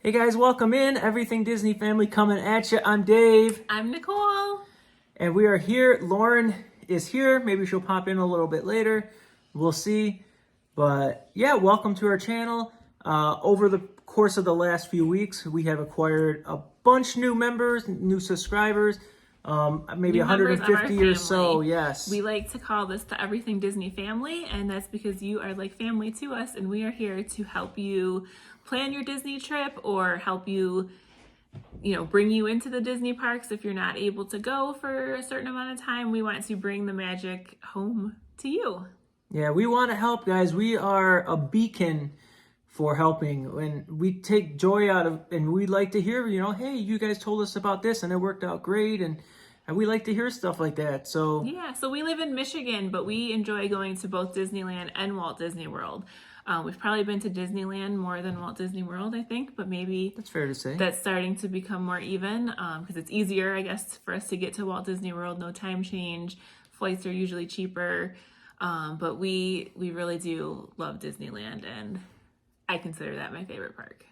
Hey guys, welcome in. Everything Disney family coming at you. I'm Dave. I'm Nicole. And we are here. Lauren is here. Maybe she'll pop in a little bit later. We'll see. But yeah, welcome to our channel. Over the course of the last few weeks, we have acquired a bunch new members, new subscribers. Maybe New members of our 150 or so, family. yes. We like to call this the Everything Disney family, and that's because you are like family to us, and we are here to help you plan your Disney trip or help you, bring you into the Disney parks if you're not able to go for a certain amount of time. We want to bring the magic home to you. Yeah, we want to help, guys. We are a beacon for helping, and we take joy out of, and we'd like to hear, hey, you guys told us about this and it worked out great, and we like to hear stuff like that. So yeah, so we live in Michigan, but we enjoy going to both Disneyland and Walt Disney World. We've probably been to Disneyland more than Walt Disney World, I think, but maybe that's fair to say. That's starting to become more even because it's easier, I guess, for us to get to Walt Disney World. No time change. Flights are usually cheaper. But we really do love Disneyland, and I consider that my favorite park.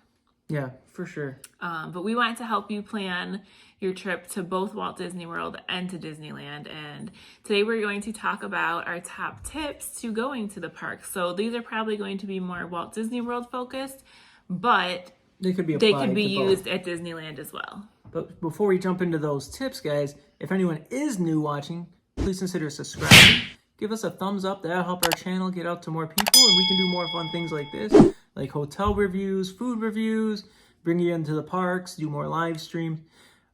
Yeah, for sure. But we want to help you plan your trip to both Walt Disney World and to Disneyland. And today we're going to talk about our top tips to going to the park. So these are probably going to be more Walt Disney World focused, but they could be used at Disneyland as well. But before we jump into those tips, guys, if anyone is new watching, please consider subscribing. Give us a thumbs up. That'll help our channel get out to more people, and we can do more fun things like this, like hotel reviews, food reviews, bring you into the parks, do more live streams.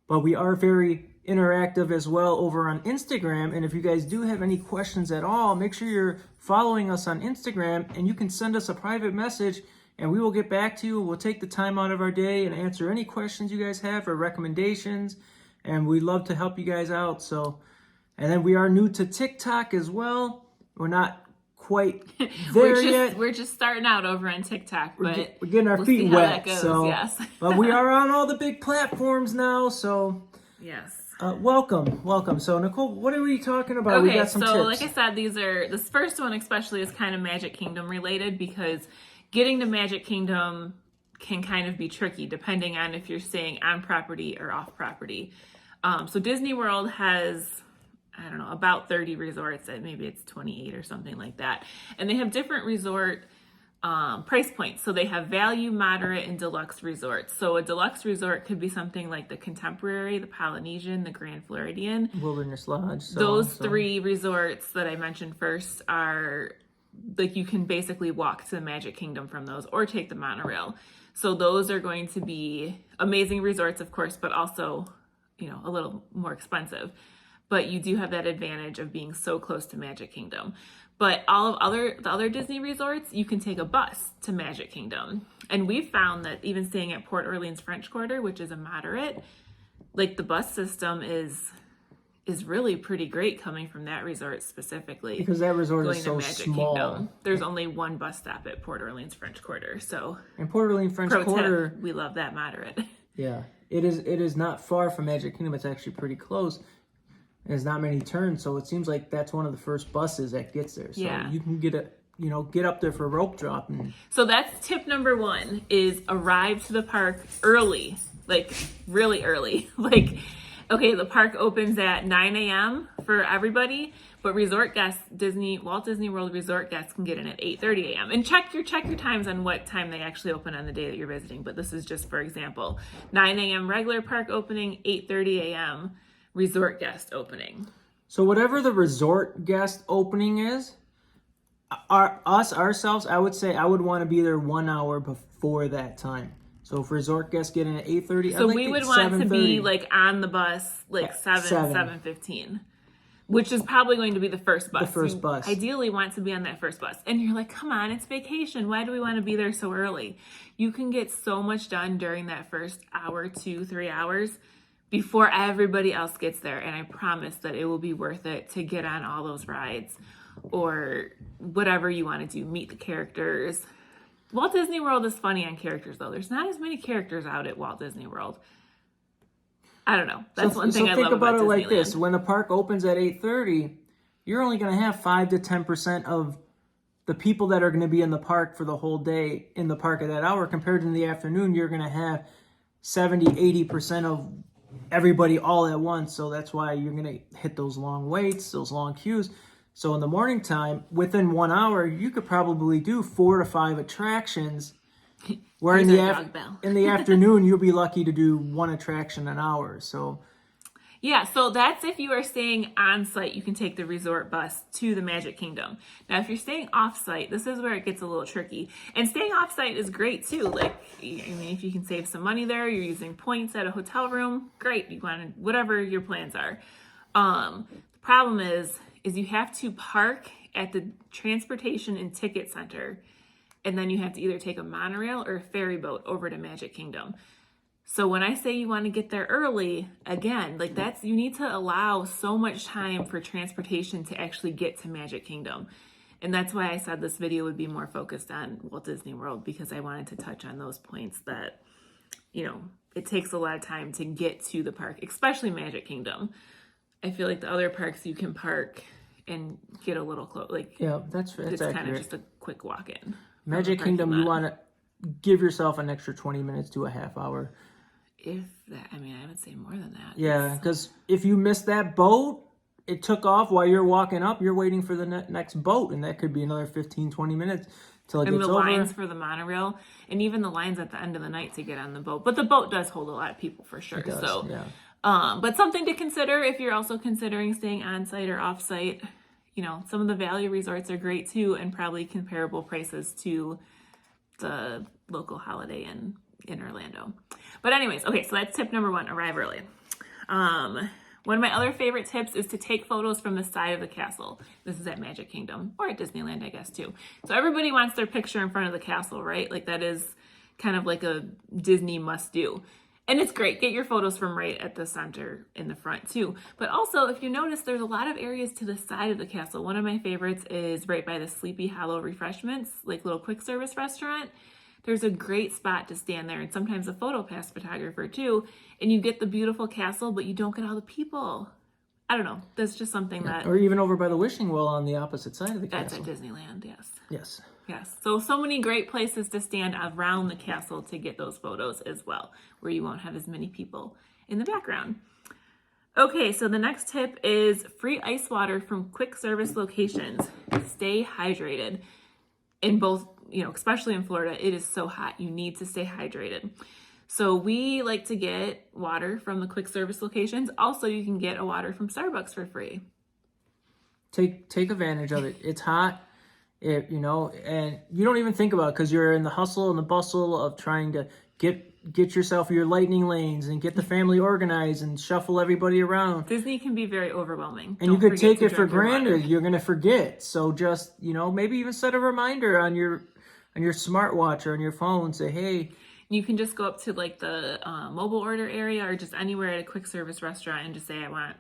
But we are very interactive as well over on Instagram, and if you guys do have any questions at all, make sure you're following us on Instagram, and you can send us a private message, and we will get back to you. We'll take the time out of our day and answer any questions you guys have or recommendations, and we'd love to help you guys out. And then we are new to TikTok as well. We're not quite there yet. We're just starting out over on TikTok, but we're getting our we'll feet see how wet. that goes, so, yes. But we are on all the big platforms now. So, yes. Welcome. So, Nicole, what are we talking about? Okay, we got some tips. like I said, this first one especially is kind of Magic Kingdom related, because getting to Magic Kingdom can kind of be tricky depending on if you're staying on property or off property. So Disney World has, I don't know, about 30 resorts, maybe it's 28 or something like that. And they have different resort price points. So they have value, moderate, and deluxe resorts. So a deluxe resort could be something like the Contemporary, the Polynesian, the Grand Floridian. Wilderness Lodge. Those three resorts that I mentioned first are, like, you can basically walk to the Magic Kingdom from those or take the monorail. So those are going to be amazing resorts, of course, but also, a little more expensive. But you do have that advantage of being so close to Magic Kingdom. But the other Disney resorts, you can take a bus to Magic Kingdom. And we've found that even staying at Port Orleans French Quarter, which is a moderate, like, the bus system is really pretty great coming from that resort specifically. Because that resort is so small. Kingdom. There's only one bus stop at Port Orleans French Quarter. So, and Port Orleans French Quarter, we love that moderate. Yeah, it is not far from Magic Kingdom. It's actually pretty close. There's not many turns, so it seems like that's one of the first buses that gets there. So you can get up there for a rope drop. So that's tip number one, is arrive to the park early, like really early. Like, okay, the park opens at 9 a.m. for everybody, but resort guests, Walt Disney World resort guests can get in at 8:30 a.m. And check your times on what time they actually open on the day that you're visiting. But this is just for example. 9 a.m. regular park opening, 8:30 a.m. resort guest opening. So whatever the resort guest opening is, ourselves, I would say I would want to be there 1 hour before that time. So if resort guests get in at 8:30, so we would want to be like on the bus like 7:15, which is probably going to be the first bus. The first bus. Ideally want to be on that first bus. And you're like, come on, it's vacation. Why do we want to be there so early? You can get so much done during that first hour, 2-3 hours before everybody else gets there. And I promise that it will be worth it to get on all those rides or whatever you want to do, meet the characters. Walt Disney World is funny on characters, though. There's not as many characters out at Walt Disney World. I don't know. That's one thing I love about Disneyland. So think about it like this. When the park opens at 8:30, you're only going to have 5 to 10% of the people that are going to be in the park for the whole day in the park at that hour, compared to in the afternoon, you're going to have 70-80% of everybody all at once. So that's why you're going to hit those long waits, those long queues. So in the morning time, within 1 hour, you could probably do 4 to 5 attractions. Where in the afternoon, you'll be lucky to do 1 attraction an hour. So yeah, so that's if you are staying on site, you can take the resort bus to the Magic Kingdom. Now, if you're staying off site, this is where it gets a little tricky. And staying off site is great too. Like, I mean, if you can save some money there, you're using points at a hotel room, great. You want to, whatever your plans are. The problem is you have to park at the transportation and ticket center, and then you have to either take a monorail or a ferry boat over to Magic Kingdom. So when I say you want to get there early, again, like you need to allow so much time for transportation to actually get to Magic Kingdom. And that's why I said this video would be more focused on Walt Disney World, because I wanted to touch on those points that, you know, it takes a lot of time to get to the park, especially Magic Kingdom. I feel like the other parks you can park and get a little close. Like, yeah, that's it's accurate. kind of just a quick walk in. Magic Kingdom, you want to give yourself an extra 20 minutes to a half hour. If that, I mean, I would say more than that. Yeah, because if you miss that boat, it took off while you're walking up, you're waiting for the next boat, and that could be another 15, 20 minutes till it gets over. And the lines for the monorail, and even the lines at the end of the night to get on the boat. But the boat does hold a lot of people for sure. It does, so, yeah. But something to consider if you're also considering staying on site or off site. You know, some of the value resorts are great too, and probably comparable prices to the local Holiday Inn in Orlando. But anyways, okay, so that's tip number 1, arrive early. One of my other favorite tips is to take photos from the side of the castle. This is at Magic Kingdom, or at Disneyland, I guess, too. So everybody wants their picture in front of the castle, right? Like, that is kind of like a Disney must-do. And it's great. Get your photos from right at the center in the front, too. But also, if you notice, there's a lot of areas to the side of the castle. One of my favorites is right by the Sleepy Hollow Refreshments, like little quick service restaurant. There's a great spot to stand there, and sometimes a photo pass photographer too, and you get the beautiful castle, but you don't get all the people. I don't know. That's just something that... Or even over by the Wishing Well on the opposite side of the That's castle. at Disneyland, yes. Yes. Yes. So many great places to stand around the castle to get those photos as well, where you won't have as many people in the background. Okay, so the next tip is free ice water from quick service locations. Stay hydrated. In both, you know, especially in Florida, it is so hot. You need to stay hydrated. So we like to get water from the quick service locations. Also, you can get a water from Starbucks for free. Take advantage of it. It's hot, you know, and you don't even think about it because you're in the hustle and the bustle of trying to get yourself your lightning lanes and get the family organized and shuffle everybody around. Disney can be very overwhelming. And you could take it for granted. You're going to forget. So just, you know, maybe even set a reminder on your smartwatch or on your phone. Say, hey. You can just go up to like the mobile order area or just anywhere at a quick service restaurant and just say, I want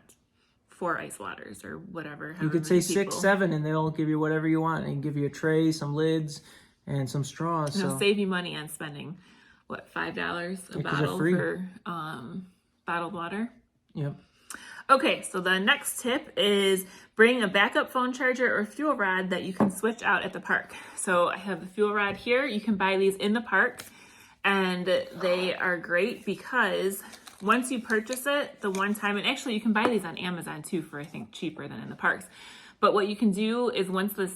4 ice waters or whatever. You could say 6, 7, and they'll give you whatever you want and give you a tray, some lids, and some straws. It'll save you money on spending, what, $5 a bottle for bottled water? Yep. Okay, so the next tip is bring a backup phone charger or fuel rod that you can switch out at the park. So I have the fuel rod here. You can buy these in the park, and they are great because once you purchase it the one time, and actually you can buy these on Amazon too for I think cheaper than in the parks. But what you can do is once this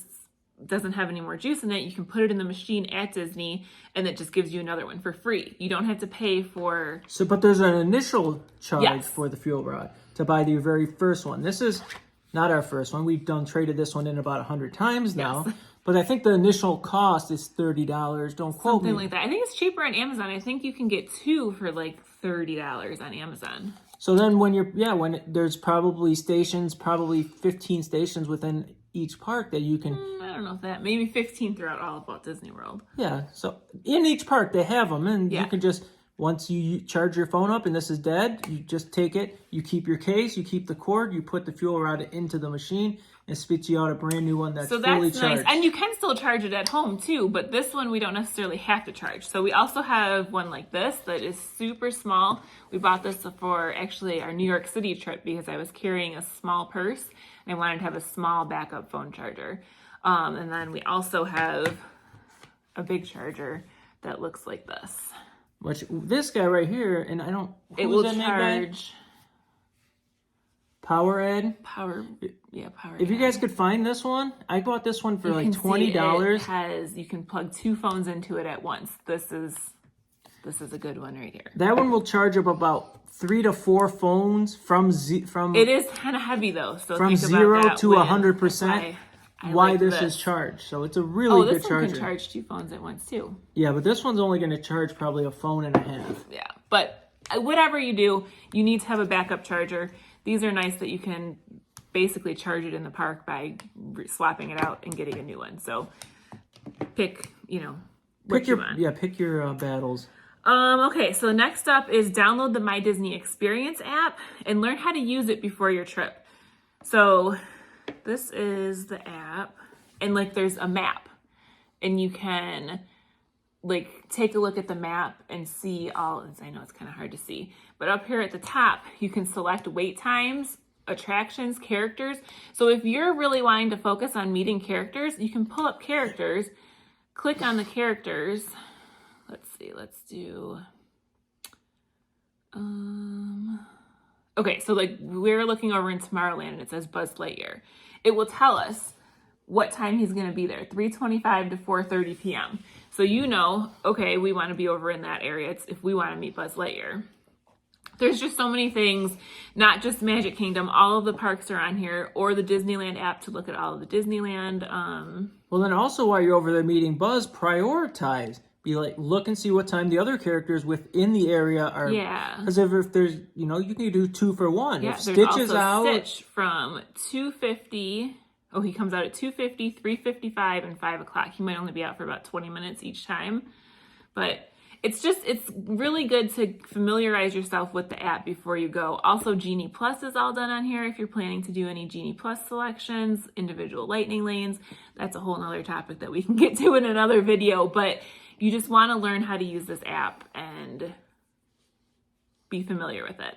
doesn't have any more juice in it, you can put it in the machine at Disney and it just gives you another one for free. You don't have to pay for... So, but there's an initial charge for the fuel rod to buy the very first one. This is not our first one. We've traded this one in about 100 times now. Yes. But I think the initial cost is $30. Don't quote me. Something like that. I think it's cheaper on Amazon. I think you can get 2 for like $30 on Amazon. So then when there's probably 15 stations within each park that you can... I don't know if that, maybe 15 throughout all of Walt Disney World. Yeah, so in each park they have them, and you can just, once you charge your phone up and this is dead, you just take it, you keep your case, you keep the cord, you put the fuel rod into the machine, and spits you out a brand new one that's fully charged. So that's nice, and you can still charge it at home too, but this one we don't necessarily have to charge. So we also have one like this that is super small. We bought this for actually our New York City trip because I was carrying a small purse and I wanted to have a small backup phone charger. And then we also have a big charger that looks like this. Which this guy right here, and I don't. It who's will that made by? charge PowerAd. power. If you guys could find this one, I bought this one for You like can see $20. you can plug 2 phones into it at once. This is a good one right here. That one will charge up about 3 to 4 phones from It is kind of heavy though, so from think 0 about that to when- 100%. I Why like this is this. charged. So it's a really good this one charger. can charge 2 phones at once too. Yeah, but this one's only going to charge probably a phone and a half. Yeah, but whatever you do, you need to have a backup charger. These are nice that you can basically charge it in the park by swapping it out and getting a new one. So pick what you want. Pick your battles. Okay, so next up is download the My Disney Experience app and learn how to use it before your trip. So this is the app, and like there's a map, and you can like take a look at the map and see all. I know it's kind of hard to see, but up here at the top, you can select wait times, attractions, characters. So if you're really wanting to focus on meeting characters, you can pull up characters, click on the characters. Let's see, let's do, okay, so like we're looking over in Tomorrowland and it says Buzz Lightyear. It will tell us what time he's gonna be there, 3:25 to 4:30 p.m. So okay, we wanna be over in that area. It's if we wanna meet Buzz Lightyear. There's just so many things, not just Magic Kingdom, all of the parks are on here, or the Disneyland app to look at all of the Disneyland. Well, then also while you're over there meeting Buzz, prioritize. Be like, look and see what time the other characters within the area are. Yeah. Because if there's, you can do 2 for 1. Yeah, if there's Stitch also is out. Stitch from 2:50. Oh, he comes out at 2:50, 3:55, and 5 o'clock. He might only be out for about 20 minutes each time. But it's really good to familiarize yourself with the app before you go. Also, Genie Plus is all done on here if you're planning to do any Genie Plus selections, individual lightning lanes. That's a whole nother topic that we can get to in another video, but you just want to learn how to use this app and be familiar with it.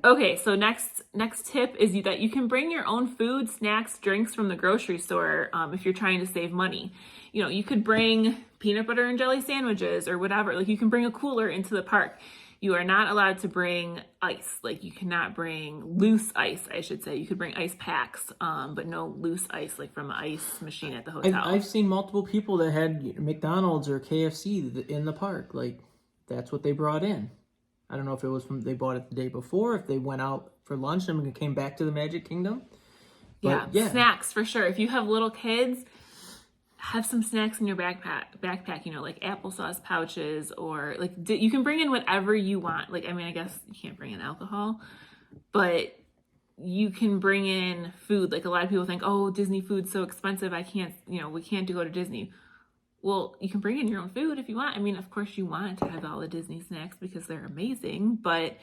Okay, so next tip is that you can bring your own food, snacks, drinks from the grocery store if you're trying to save money. You could bring peanut butter and jelly sandwiches or whatever. Like you can bring a cooler into the park. You are not allowed to bring ice. Like you cannot bring loose ice, I should say. You could bring ice packs, but no loose ice like from an ice machine at the hotel. I've seen multiple people that had McDonald's or KFC in the park. Like that's what they brought in. I don't know if it was they bought it the day before, if they went out for lunch and came back to the Magic Kingdom. But, yeah, snacks for sure. If you have little kids, have some snacks in your backpack, like applesauce pouches, or like you can bring in whatever you want. Like, I mean, I guess you can't bring in alcohol, but you can bring in food. Like a lot of people think, oh, Disney food's so expensive. I can't, we can't go to Disney. Well, you can bring in your own food if you want. I mean, of course you want to have all the Disney snacks because they're amazing, but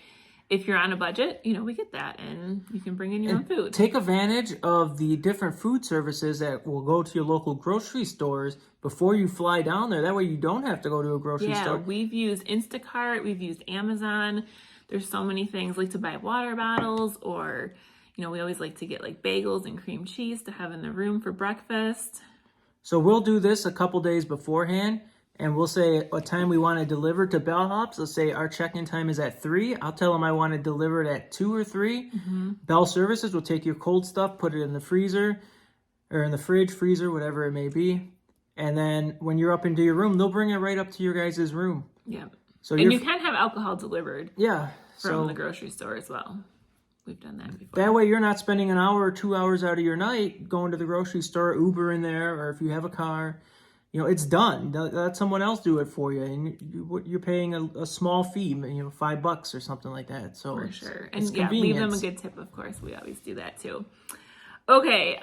if you're on a budget, we get that, and you can bring in your own food. Take advantage of the different food services that will go to your local grocery stores before you fly down there. That way you don't have to go to a grocery store. Yeah, we've used Instacart, we've used Amazon. There's so many things, like to buy water bottles, or, we always like to get like bagels and cream cheese to have in the room for breakfast. So we'll do this a couple days beforehand, and we'll say what time we want to deliver to bellhops. Let's say our check-in time is at 3. I'll tell them I want to deliver it at 2 or 3. Mm-hmm. Bell Services will take your cold stuff, put it in the freezer, or in the fridge, freezer, whatever it may be. And then when you're up into your room, they'll bring it right up to your guys' room. Yeah. So and you can have alcohol delivered. Yeah. From the grocery store as well. We've done that before. That way you're not spending an hour or 2 hours out of your night going to the grocery store, Uber in there, or if you have a car, it's done. Let someone else do it for you, and you're paying a small fee, $5 or something like that. So for sure, it's and leave them a good tip. Of course, we always do that too. Okay,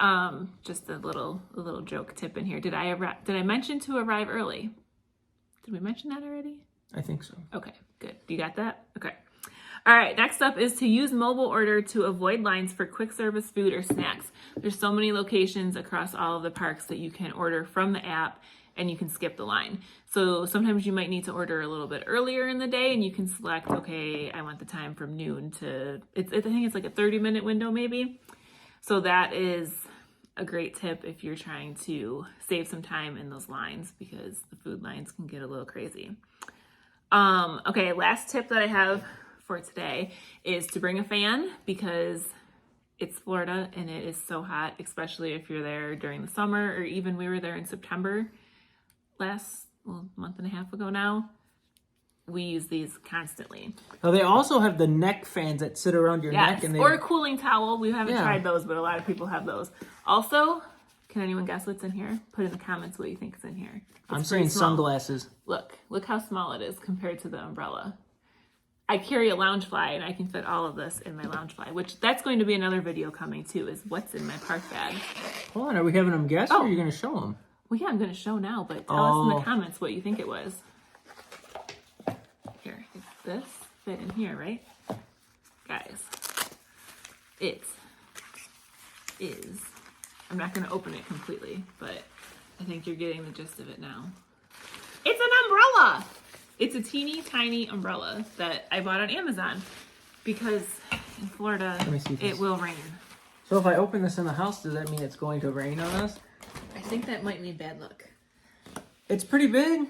just a little joke tip in here. Did I mention to arrive early? Did we mention that already? I think so. Okay, good. You got that? Okay. All right, next up is to use mobile order to avoid lines for quick service food or snacks. There's so many locations across all of the parks that you can order from the app and you can skip the line. So sometimes you might need to order a little bit earlier in the day, and you can select, okay, I want the time from noon to, I think it's like a 30-minute window maybe. So that is a great tip if you're trying to save some time in those lines, because the food lines can get a little crazy. Okay, last tip that I have for today is to bring a fan, because it's Florida and it is so hot, especially if you're there during the summer, or even we were there in September month and a half ago now. We use these constantly. Now they also have the neck fans that sit around your neck, and or a cooling towel. We haven't Yeah. tried those, but a lot of people have those. Also, can anyone guess what's in here? Put in the comments what you think is in here. I'm saying sunglasses. Look how small it is compared to the umbrella. I carry a Loungefly, and I can fit all of this in my Loungefly, which that's going to be another video coming too, is what's in my park bag. Hold on, are we having them guess, or are you going to show them? Well, yeah, I'm going to show now, but tell us in the comments what you think it was. Here, this fit in here, right? Guys, it is, I'm not going to open it completely, but I think you're getting the gist of it now. It's an umbrella! It's a teeny tiny umbrella that I bought on Amazon, because in Florida, it will rain. So if I open this in the house, does that mean it's going to rain on us? I think that might mean bad luck. It's pretty big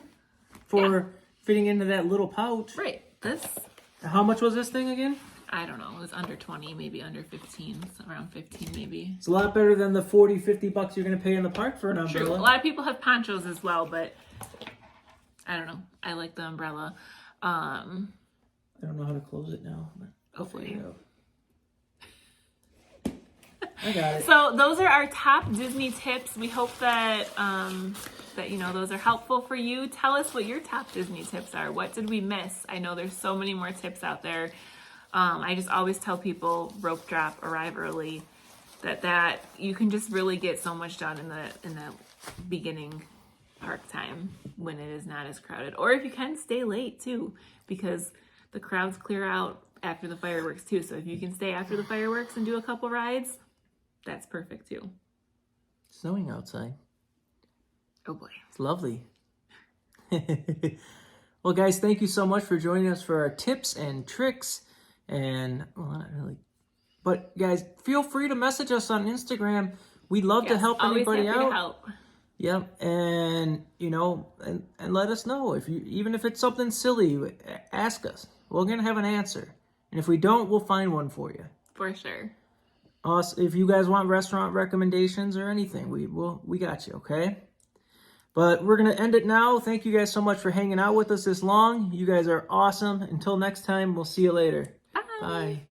for fitting into that little pouch. Right, this, How much was this thing again? I don't know, it was under 20, maybe under 15, around 15 maybe. It's a lot better than the 40, 50 bucks you're going to pay in the park for an umbrella. True, a lot of people have ponchos as well, but I don't know. I like the umbrella. I don't know how to close it now, but Hopefully. I got it. So those are our top Disney tips. We hope that that those are helpful for you. Tell us what your top Disney tips are. What did we miss? I know there's so many more tips out there. I just always tell people, rope drop, arrive early. That you can just really get so much done in the beginning park time when it is not as crowded. Or if you can, stay late too, because the crowds clear out after the fireworks too. So if you can stay after the fireworks and do a couple rides, that's perfect too. It's snowing outside. Oh boy. It's lovely. Well, guys, thank you so much for joining us for our tips and tricks. And, well, not really. But, guys, feel free to message us on Instagram. We'd love to help anybody out. Always happy to help. Yep, and and let us know even if it's something silly, ask us. We're gonna have an answer, and if we don't, we'll find one for you. For sure. Also, if you guys want restaurant recommendations or anything, we got you, okay? But we're gonna end it now. Thank you guys so much for hanging out with us this long. You guys are awesome. Until next time, we'll see you later. Bye. Bye.